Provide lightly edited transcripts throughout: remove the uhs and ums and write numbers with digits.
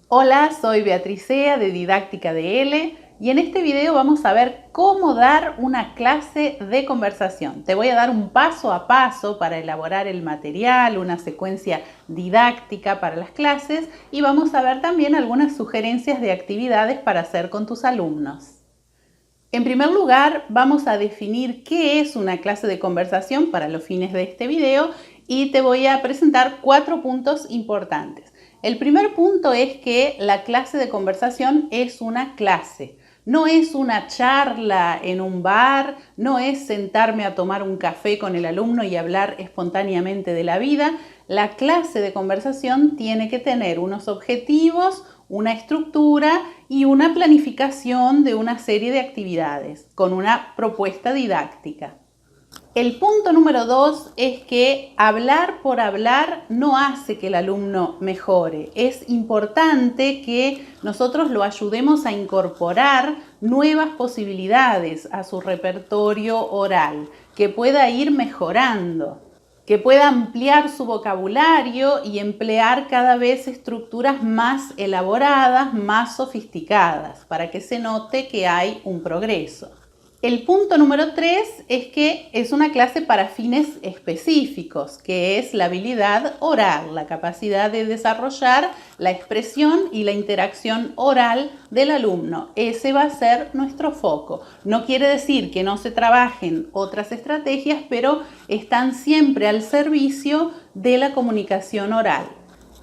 Hola, soy Beatriz Sea de Didáctica DL y en este video vamos a ver cómo dar una clase de conversación. Te voy a dar un paso a paso para elaborar el material, una secuencia didáctica para las clases y vamos a ver también algunas sugerencias de actividades para hacer con tus alumnos. En primer lugar, vamos a definir qué es una clase de conversación para los fines de este video y te voy a presentar 4 puntos importantes. El primer punto es que la clase de conversación es una clase. No es una charla en un bar, no es sentarme a tomar un café con el alumno y hablar espontáneamente de la vida. La clase de conversación tiene que tener unos objetivos, una estructura y una planificación de una serie de actividades con una propuesta didáctica. El punto número 2 es que hablar por hablar no hace que el alumno mejore. Es importante que nosotros lo ayudemos a incorporar nuevas posibilidades a su repertorio oral, que pueda ir mejorando, que pueda ampliar su vocabulario y emplear cada vez estructuras más elaboradas, más sofisticadas, para que se note que hay un progreso. El punto número 3 es que es una clase para fines específicos, que es la habilidad oral, la capacidad de desarrollar la expresión y la interacción oral del alumno. Ese va a ser nuestro foco. No quiere decir que no se trabajen otras estrategias, pero están siempre al servicio de la comunicación oral.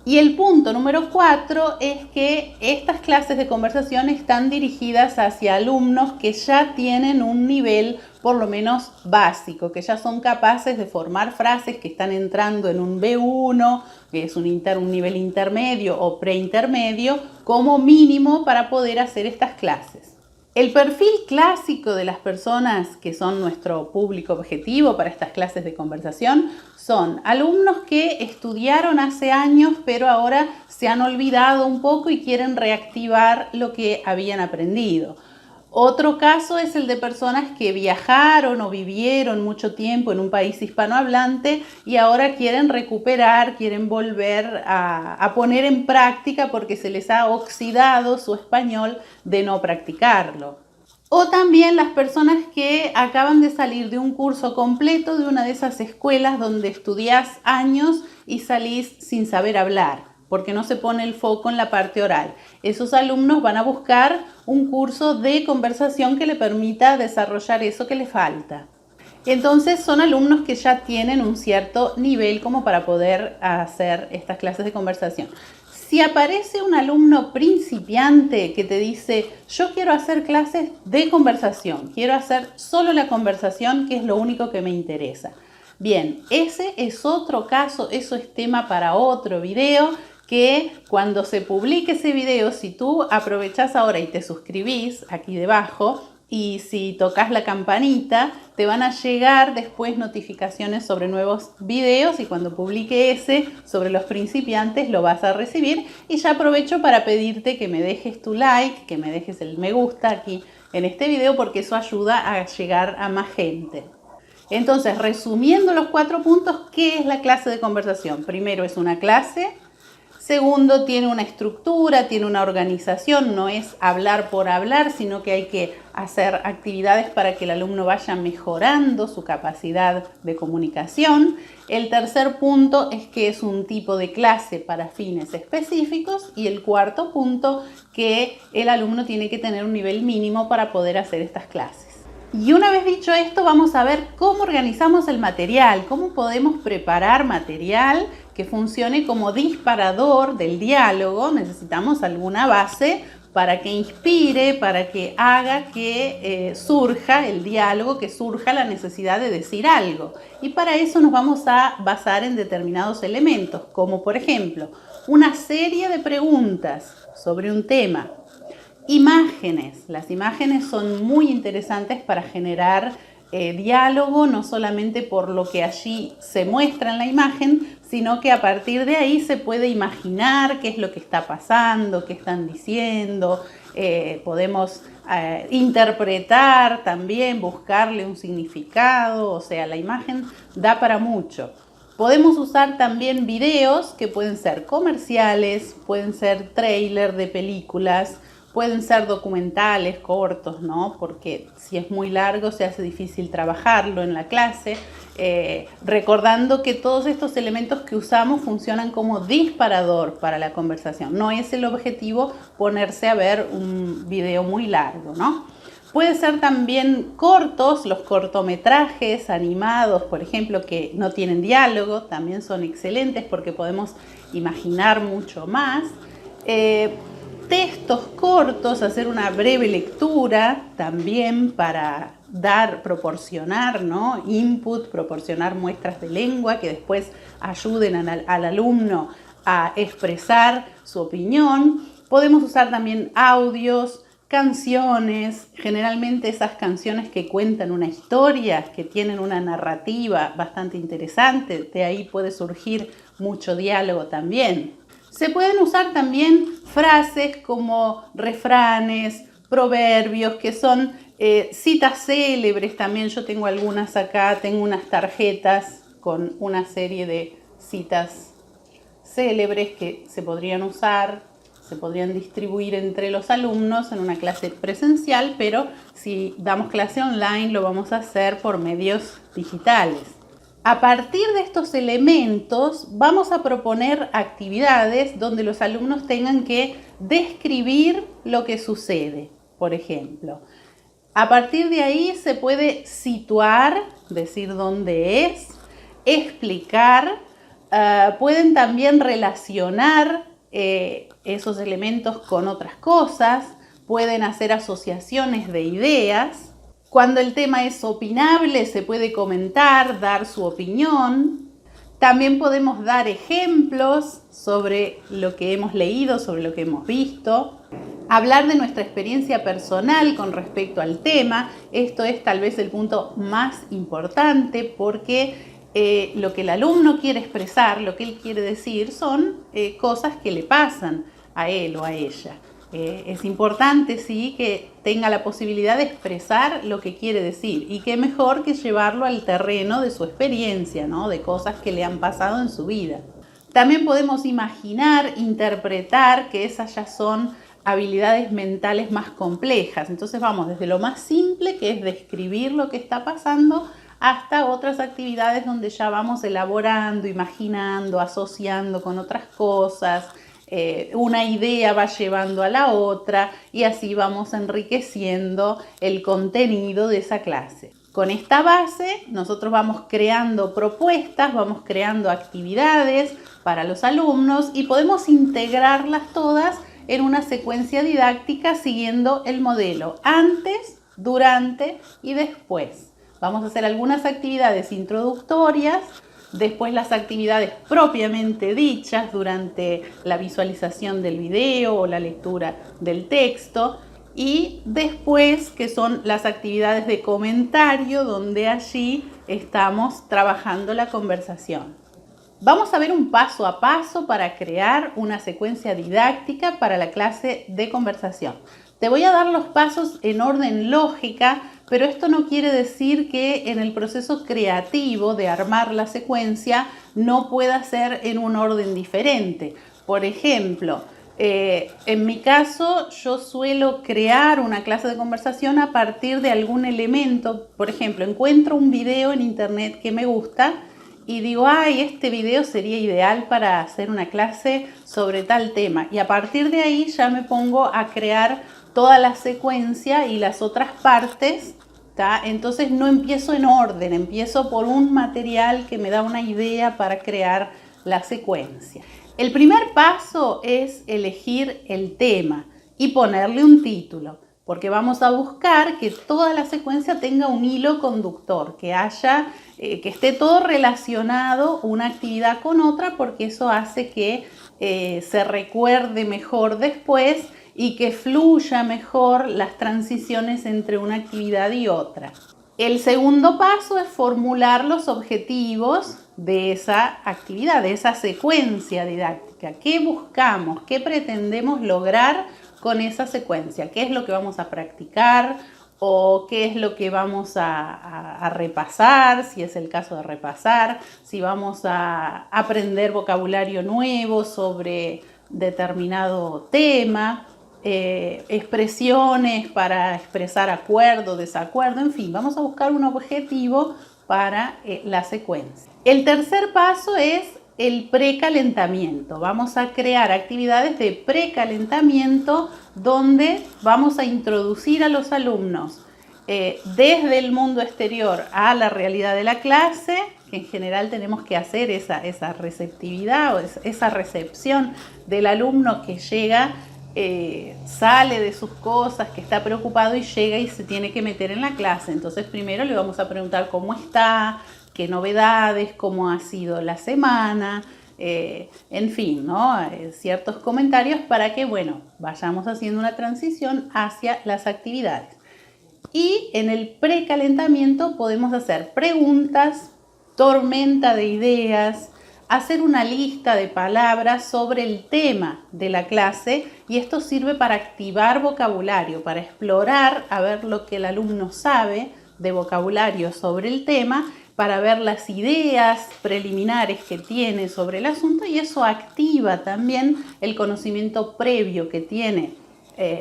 Y el punto número 4 es que estas clases de conversación están dirigidas hacia alumnos que ya tienen un nivel por lo menos básico, que ya son capaces de formar frases, que están entrando en un B1, que es un nivel intermedio o preintermedio, como mínimo para poder hacer estas clases. El perfil clásico de las personas que son nuestro público objetivo para estas clases de conversación son alumnos que estudiaron hace años pero ahora se han olvidado un poco y quieren reactivar lo que habían aprendido. Otro caso es el de personas que viajaron o vivieron mucho tiempo en un país hispanohablante y ahora quieren recuperar, quieren volver a poner en práctica porque se les ha oxidado su español de no practicarlo. O también las personas que acaban de salir de un curso completo de una de esas escuelas donde estudiás años y salís sin saber hablar, porque no se pone el foco en la parte oral. Esos alumnos van a buscar un curso de conversación que le permita desarrollar eso que le falta. Entonces son alumnos que ya tienen un cierto nivel como para poder hacer estas clases de conversación. Si aparece un alumno principiante que te dice, yo quiero hacer clases de conversación, quiero hacer solo la conversación, que es lo único que me interesa. Bien, ese es otro caso, eso es tema para otro video, que cuando se publique ese video, si tú aprovechás ahora y te suscribís aquí debajo, y si tocas la campanita, te van a llegar después notificaciones sobre nuevos videos y cuando publique ese sobre los principiantes lo vas a recibir. Y ya aprovecho para pedirte que me dejes tu like, que me dejes el me gusta aquí en este video porque eso ayuda a llegar a más gente. Entonces, resumiendo los 4 puntos, ¿qué es la clase de conversación? Primero, es una clase. Segundo, tiene una estructura, tiene una organización, no es hablar por hablar, sino que hay que hacer actividades para que el alumno vaya mejorando su capacidad de comunicación. El tercer punto es que es un tipo de clase para fines específicos. Y el cuarto punto, que el alumno tiene que tener un nivel mínimo para poder hacer estas clases. Y una vez dicho esto, vamos a ver cómo organizamos el material, cómo podemos preparar material que funcione como disparador del diálogo. Necesitamos alguna base para que inspire, para que haga que surja el diálogo, que surja la necesidad de decir algo. Y para eso nos vamos a basar en determinados elementos, como por ejemplo, una serie de preguntas sobre un tema. Imágenes. Las imágenes son muy interesantes para generar diálogo, no solamente por lo que allí se muestra en la imagen, sino que a partir de ahí se puede imaginar qué es lo que está pasando, qué están diciendo. Podemos interpretar también, buscarle un significado, o sea, la imagen da para mucho. Podemos usar también videos que pueden ser comerciales, pueden ser trailers de películas, pueden ser documentales cortos, ¿no? Porque si es muy largo se hace difícil trabajarlo en la clase. Recordando que todos estos elementos que usamos funcionan como disparador para la conversación. No es el objetivo ponerse a ver un video muy largo, ¿no? Puede ser también cortos, los cortometrajes animados, por ejemplo, que no tienen diálogo, también son excelentes porque podemos imaginar mucho más. Textos cortos, hacer una breve lectura también para proporcionar, ¿no? Input, proporcionar muestras de lengua que después ayuden al alumno a expresar su opinión. Podemos usar también audios, canciones, generalmente esas canciones que cuentan una historia, que tienen una narrativa bastante interesante, de ahí puede surgir mucho diálogo también. Se pueden usar también frases como refranes, proverbios, que son citas célebres también. Yo tengo algunas acá, tengo unas tarjetas con una serie de citas célebres que se podrían usar, se podrían distribuir entre los alumnos en una clase presencial, pero si damos clase online lo vamos a hacer por medios digitales. A partir de estos elementos vamos a proponer actividades donde los alumnos tengan que describir lo que sucede, por ejemplo. A partir de ahí se puede situar, decir dónde es, explicar, pueden también relacionar esos elementos con otras cosas, pueden hacer asociaciones de ideas. Cuando el tema es opinable se puede comentar, dar su opinión. También podemos dar ejemplos sobre lo que hemos leído, sobre lo que hemos visto. Hablar de nuestra experiencia personal con respecto al tema. Esto es tal vez el punto más importante porque lo que el alumno quiere expresar, lo que él quiere decir, son cosas que le pasan a él o a ella. Es importante, sí, que tenga la posibilidad de expresar lo que quiere decir y qué mejor que llevarlo al terreno de su experiencia, ¿no? De cosas que le han pasado en su vida. También podemos imaginar, interpretar, que esas ya son habilidades mentales más complejas. Entonces vamos desde lo más simple, que es describir lo que está pasando, hasta otras actividades donde ya vamos elaborando, imaginando, asociando con otras cosas. Una idea va llevando a la otra y así vamos enriqueciendo el contenido de esa clase. Con esta base nosotros vamos creando propuestas, vamos creando actividades para los alumnos y podemos integrarlas todas en una secuencia didáctica siguiendo el modelo antes, durante y después. Vamos a hacer algunas actividades introductorias, después las actividades propiamente dichas durante la visualización del video o la lectura del texto y después que son las actividades de comentario donde allí estamos trabajando la conversación. Vamos a ver un paso a paso para crear una secuencia didáctica para la clase de conversación. Te voy a dar los pasos en orden lógica, pero esto no quiere decir que en el proceso creativo de armar la secuencia no pueda ser en un orden diferente. Por ejemplo, en mi caso yo suelo crear una clase de conversación a partir de algún elemento. Por ejemplo, encuentro un video en internet que me gusta y digo, ay, este video sería ideal para hacer una clase sobre tal tema. Y a partir de ahí ya me pongo a crear toda la secuencia y las otras partes, ¿tá? Entonces no empiezo en orden, empiezo por un material que me da una idea para crear la secuencia. El primer paso es elegir el tema y ponerle un título, porque vamos a buscar que toda la secuencia tenga un hilo conductor, que esté todo relacionado una actividad con otra, porque eso hace que se recuerde mejor después y que fluya mejor las transiciones entre una actividad y otra. El segundo paso es formular los objetivos de esa actividad, de esa secuencia didáctica. ¿Qué buscamos? ¿Qué pretendemos lograr con esa secuencia? ¿Qué es lo que vamos a practicar o qué es lo que vamos a repasar, si es el caso de repasar, si vamos a aprender vocabulario nuevo sobre determinado tema, expresiones para expresar acuerdo, desacuerdo, en fin, vamos a buscar un objetivo para la secuencia. El tercer paso es el precalentamiento. Vamos a crear actividades de precalentamiento donde vamos a introducir a los alumnos desde el mundo exterior a la realidad de la clase, que en general tenemos que hacer esa receptividad o esa recepción del alumno que llega, sale de sus cosas, que está preocupado y llega y se tiene que meter en la clase. Entonces primero le vamos a preguntar cómo está, qué novedades, cómo ha sido la semana, en fin, ¿no? Ciertos comentarios para que, bueno, vayamos haciendo una transición hacia las actividades. Y en el precalentamiento podemos hacer preguntas, tormenta de ideas, hacer una lista de palabras sobre el tema de la clase, y esto sirve para activar vocabulario, para explorar a ver lo que el alumno sabe de vocabulario sobre el tema, para ver las ideas preliminares que tiene sobre el asunto, y eso activa también el conocimiento previo que tiene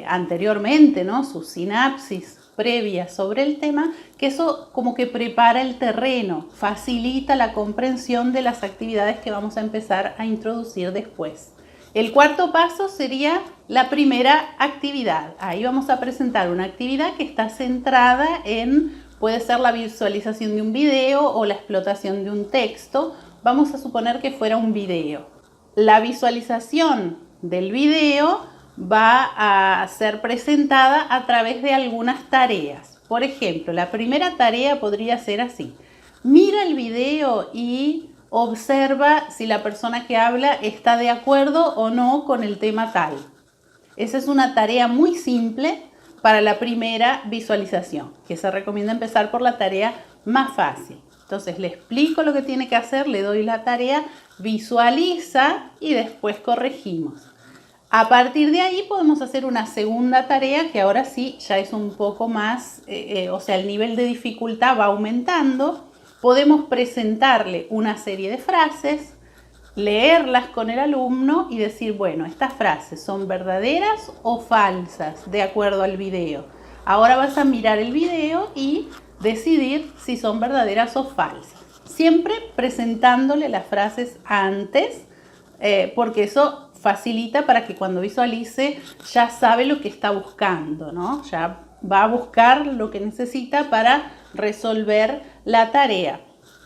anteriormente, ¿no? Sus sinapsis previas sobre el tema, que eso como que prepara el terreno, facilita la comprensión de las actividades que vamos a empezar a introducir después. El cuarto paso sería la primera actividad. Ahí vamos a presentar una actividad que está centrada en, puede ser la visualización de un video o la explotación de un texto. Vamos a suponer que fuera un video. La visualización del video va a ser presentada a través de algunas tareas. Por ejemplo, la primera tarea podría ser así: mira el video y observa si la persona que habla está de acuerdo o no con el tema tal. Esa es una tarea muy simple para la primera visualización, que se recomienda empezar por la tarea más fácil. Entonces le explico lo que tiene que hacer, le doy la tarea, visualiza y después corregimos. A partir de ahí podemos hacer una segunda tarea que ahora sí ya es un poco más, o sea, el nivel de dificultad va aumentando. Podemos presentarle una serie de frases, leerlas con el alumno y decir, bueno, estas frases son verdaderas o falsas de acuerdo al video. Ahora vas a mirar el video y decidir si son verdaderas o falsas. Siempre presentándole las frases antes, porque eso facilita para que cuando visualice ya sabe lo que está buscando, ¿no? Ya va a buscar lo que necesita para resolver la tarea.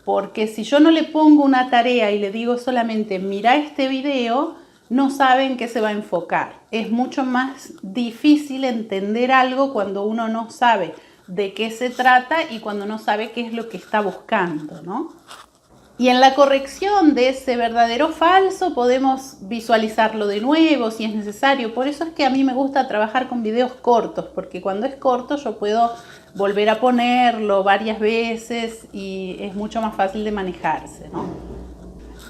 Porque si yo no le pongo una tarea y le digo solamente mira este video, no sabe en qué se va a enfocar. Es mucho más difícil entender algo cuando uno no sabe de qué se trata y cuando no sabe qué es lo que está buscando, ¿no? Y en la corrección de ese verdadero o falso podemos visualizarlo de nuevo si es necesario. Por eso es que a mí me gusta trabajar con videos cortos, porque cuando es corto yo puedo volver a ponerlo varias veces y es mucho más fácil de manejarse, ¿no?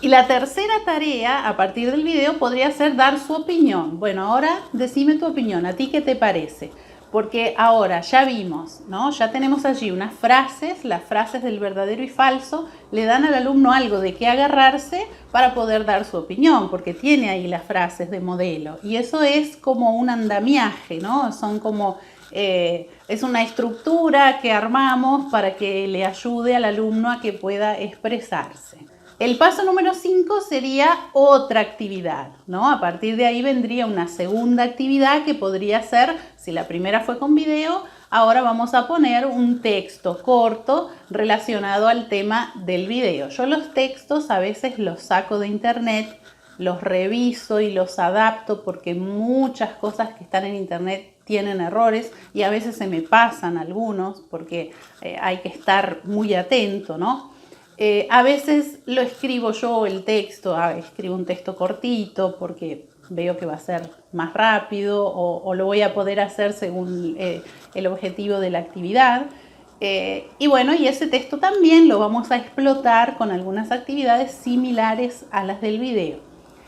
Y la tercera tarea a partir del video podría ser dar su opinión. Bueno, ahora decime tu opinión, ¿a ti qué te parece? Porque ahora ya vimos, ¿no? Ya tenemos allí unas frases, las frases del verdadero y falso, le dan al alumno algo de qué agarrarse para poder dar su opinión, porque tiene ahí las frases de modelo. Y eso es como un andamiaje, ¿no? Son como, es una estructura que armamos para que le ayude al alumno a que pueda expresarse. El paso número 5 sería otra actividad, ¿no? A partir de ahí vendría una segunda actividad que podría ser, si la primera fue con video, ahora vamos a poner un texto corto relacionado al tema del video. Yo los textos a veces los saco de internet, los reviso y los adapto porque muchas cosas que están en internet tienen errores y a veces se me pasan algunos porque hay que estar muy atento, ¿no? A veces lo escribo yo el texto, escribo un texto cortito porque veo que va a ser más rápido o lo voy a poder hacer según el objetivo de la actividad. Y bueno, y ese texto también lo vamos a explotar con algunas actividades similares a las del video.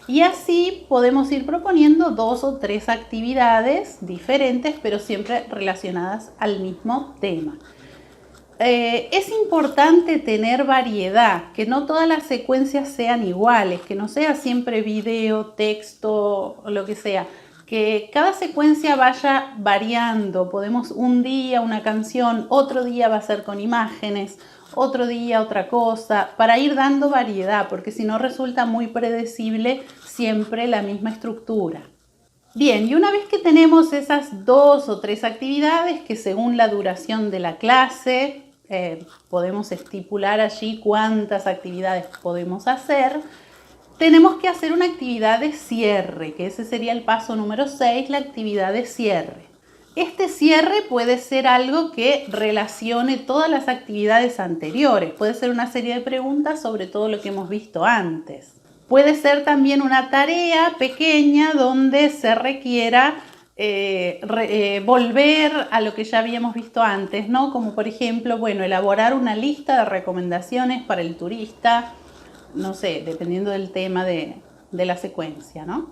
Y así podemos ir proponiendo 2 o 3 actividades diferentes, pero siempre relacionadas al mismo tema. Es importante tener variedad, que no todas las secuencias sean iguales, que no sea siempre video, texto o lo que sea, que cada secuencia vaya variando. Podemos un día una canción, otro día va a ser con imágenes, otro día otra cosa, para ir dando variedad, porque si no resulta muy predecible siempre la misma estructura. Bien, y una vez que tenemos esas 2 o 3 actividades que según la duración de la clase podemos estipular allí cuántas actividades podemos hacer, tenemos que hacer una actividad de cierre, que ese sería el paso número 6, la actividad de cierre. Este cierre puede ser algo que relacione todas las actividades anteriores, puede ser una serie de preguntas sobre todo lo que hemos visto antes. Puede ser también una tarea pequeña donde se requiera volver a lo que ya habíamos visto antes, ¿no? Como por ejemplo, bueno, elaborar una lista de recomendaciones para el turista, no sé, dependiendo del tema de la secuencia, ¿no?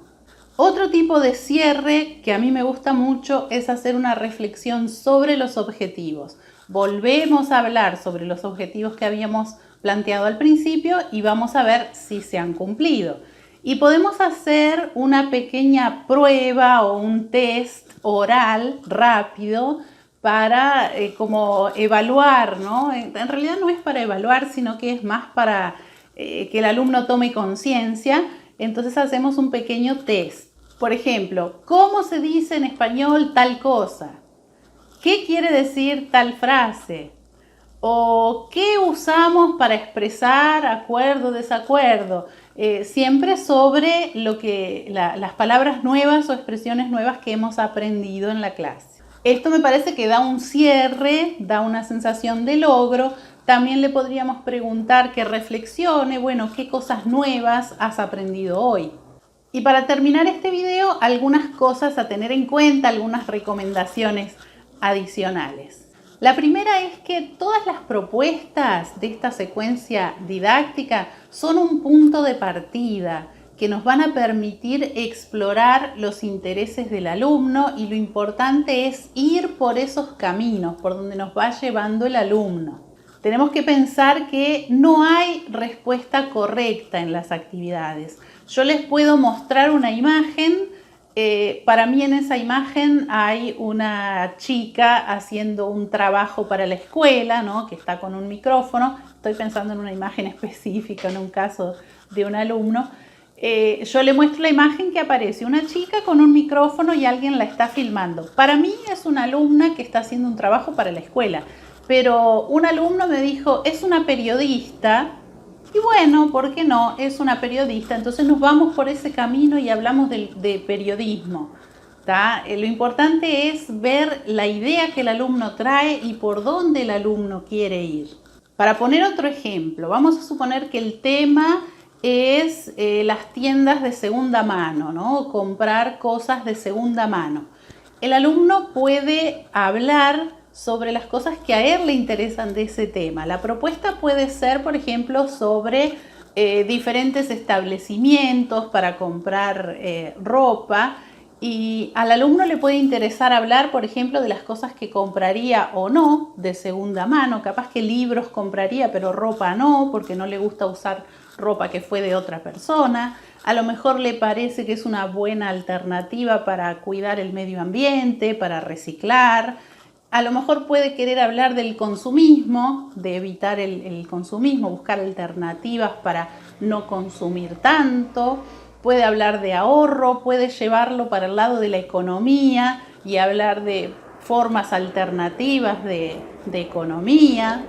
Otro tipo de cierre que a mí me gusta mucho es hacer una reflexión sobre los objetivos. Volvemos a hablar sobre los objetivos que habíamos planteado al principio y vamos a ver si se han cumplido. Y podemos hacer una pequeña prueba o un test oral rápido para como evaluar, ¿no? En realidad no es para evaluar, sino que es más para que el alumno tome conciencia. Entonces hacemos un pequeño test. Por ejemplo, ¿cómo se dice en español tal cosa? ¿Qué quiere decir tal frase? ¿O qué usamos para expresar acuerdo o desacuerdo? Siempre sobre las palabras nuevas o expresiones nuevas que hemos aprendido en la clase. Esto me parece que da un cierre, da una sensación de logro. También le podríamos preguntar que reflexione, bueno, qué cosas nuevas has aprendido hoy. Y para terminar este video, algunas cosas a tener en cuenta, algunas recomendaciones adicionales. La primera es que todas las propuestas de esta secuencia didáctica son un punto de partida que nos van a permitir explorar los intereses del alumno y lo importante es ir por esos caminos, por donde nos va llevando el alumno. Tenemos que pensar que no hay respuesta correcta en las actividades. Yo les puedo mostrar una imagen. Para mí en esa imagen hay una chica haciendo un trabajo para la escuela, ¿no? Que está con un micrófono. Estoy pensando en una imagen específica, en un caso de un alumno. Yo le muestro la imagen que aparece una chica con un micrófono y alguien la está filmando. Para mí es una alumna que está haciendo un trabajo para la escuela, pero un alumno me dijo, es una periodista. Y bueno, ¿por qué no? Es una periodista, entonces nos vamos por ese camino y hablamos de periodismo. Lo importante es ver la idea que el alumno trae y por dónde el alumno quiere ir. Para poner otro ejemplo, vamos a suponer que el tema es las tiendas de segunda mano, ¿no? Comprar cosas de segunda mano. El alumno puede hablar sobre las cosas que a él le interesan de ese tema. La propuesta puede ser, por ejemplo, sobre diferentes establecimientos para comprar ropa y al alumno le puede interesar hablar, por ejemplo, de las cosas que compraría o no de segunda mano. Capaz que libros compraría, pero ropa no, porque no le gusta usar ropa que fue de otra persona. A lo mejor le parece que es una buena alternativa para cuidar el medio ambiente, para reciclar. A lo mejor puede querer hablar del consumismo, de evitar el consumismo, buscar alternativas para no consumir tanto. Puede hablar de ahorro, puede llevarlo para el lado de la economía y hablar de formas alternativas de economía,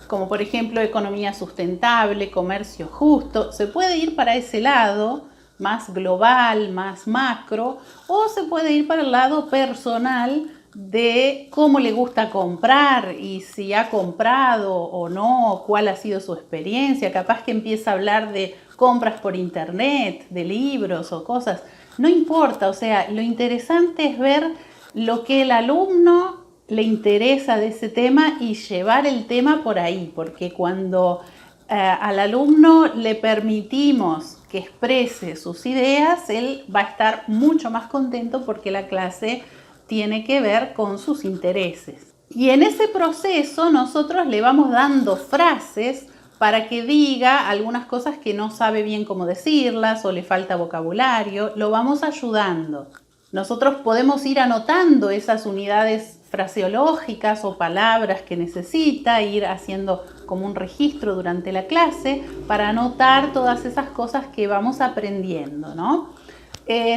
como por ejemplo economía sustentable, comercio justo. Se puede ir para ese lado más global, más macro, o se puede ir para el lado personal de cómo le gusta comprar y si ha comprado o no, cuál ha sido su experiencia. Capaz que empieza a hablar de compras por internet, de libros o cosas. No importa, o sea, lo interesante es ver lo que el alumno le interesa de ese tema y llevar el tema por ahí, porque cuando al alumno le permitimos que exprese sus ideas, él va a estar mucho más contento porque la clase tiene que ver con sus intereses. Y en ese proceso nosotros le vamos dando frases para que diga algunas cosas que no sabe bien cómo decirlas o le falta vocabulario, lo vamos ayudando. Nosotros podemos ir anotando esas unidades fraseológicas o palabras que necesita, ir haciendo como un registro durante la clase para anotar todas esas cosas que vamos aprendiendo, ¿no?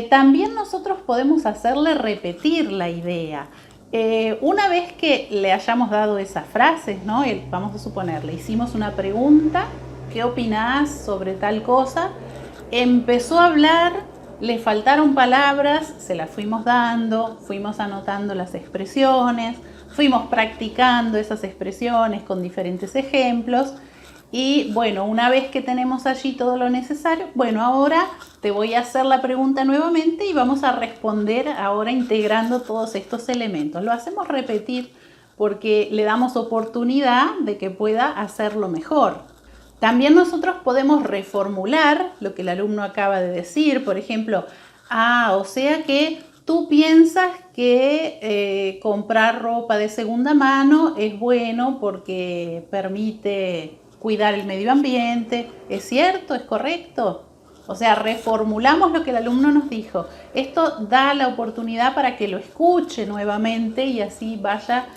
También nosotros podemos hacerle repetir la idea. Una vez que le hayamos dado esas frases, ¿no? Vamos a suponer, le hicimos una pregunta, ¿qué opinás sobre tal cosa? Empezó a hablar, le faltaron palabras, se las fuimos dando, fuimos anotando las expresiones, fuimos practicando esas expresiones con diferentes ejemplos. Y bueno, una vez que tenemos allí todo lo necesario, bueno, ahora te voy a hacer la pregunta nuevamente y vamos a responder ahora integrando todos estos elementos. Lo hacemos repetir porque le damos oportunidad de que pueda hacerlo mejor. También nosotros podemos reformular lo que el alumno acaba de decir, por ejemplo, o sea que tú piensas que comprar ropa de segunda mano es bueno porque permite cuidar el medio ambiente. ¿Es cierto? ¿Es correcto? O sea, reformulamos lo que el alumno nos dijo. Esto da la oportunidad para que lo escuche nuevamente y así vaya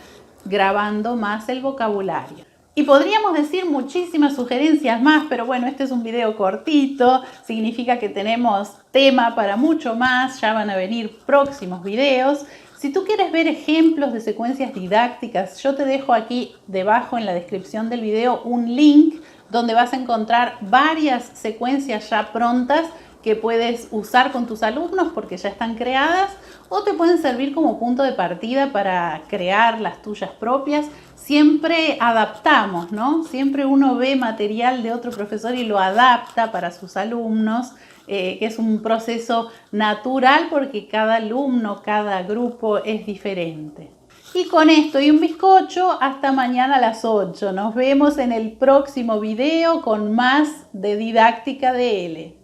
grabando más el vocabulario. Y podríamos decir muchísimas sugerencias más, pero bueno, este es un video cortito, significa que tenemos tema para mucho más, ya van a venir próximos videos. Si tú quieres ver ejemplos de secuencias didácticas, yo te dejo aquí debajo en la descripción del video un link donde vas a encontrar varias secuencias ya prontas que puedes usar con tus alumnos porque ya están creadas o te pueden servir como punto de partida para crear las tuyas propias. Siempre adaptamos, ¿no? Siempre uno ve material de otro profesor y lo adapta para sus alumnos, que es un proceso natural porque cada alumno, cada grupo es diferente. Y con esto y un bizcocho, hasta mañana a las 8. Nos vemos en el próximo video con más de Didáctica DL.